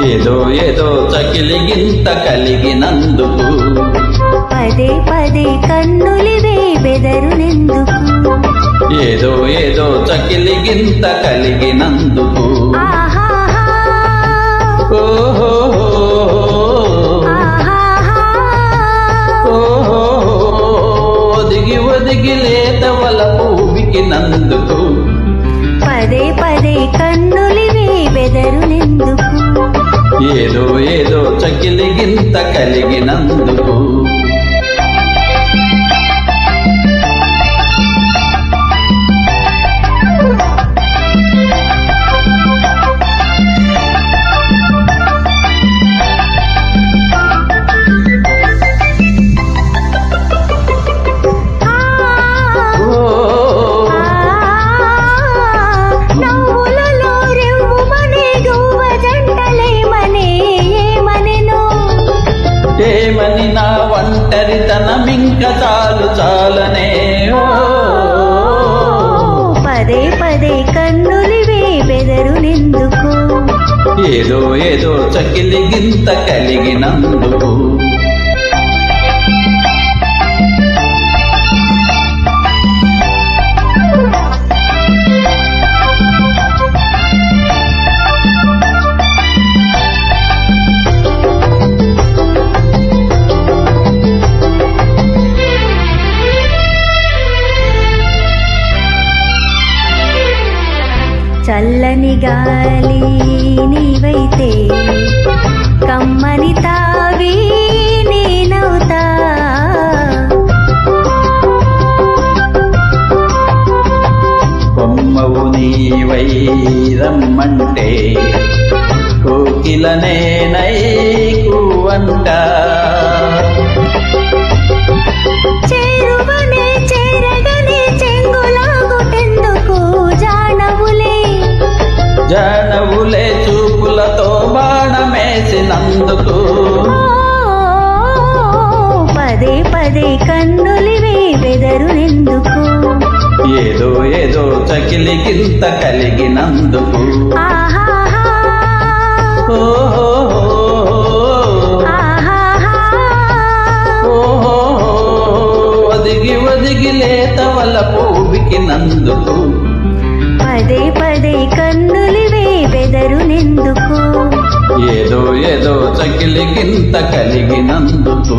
ఏదో ఏదో చకిలిగింత కలిగినందుకు పదే పదే కన్నులివే బెదరునెందుకు ఏదో ఏదో చకిలిగింత కలిగినందుకు ఓహో ఒదిగి ఒదిగి లేత వలపు ఉబికినందుకు పదే పదే కన్నులివే బెదరునెందుకు ఏదో ఏదో చకిలిగింత కలిగినందుకు ఏమని నా ఒంటరితనమింక చాలు చాలనే పదే పదే కన్నులివే బెదరునెందుకు ఏదో ఏదో చకిలిగింత కలిగినందుకు చల్లని గాలి నీవైతే కమ్మని తావి నేనవుతా కొమ్మవు నీవై రమ్మంటే కోకిలనేనై కూవంట జానవులే చూపులతో బాణమేసినందుకు పదే పదే కన్నులివే బెదరునెందుకు ఏదో ఏదో చకిలిగింత కలిగినందుకు ఒదిగి ఒదిగి లేత వలపు ఉబికినందుకు పదే పదే కన్నులివే బెదరునెందుకు ఏదో ఏదో చకిలిగింత కలిగినందుకు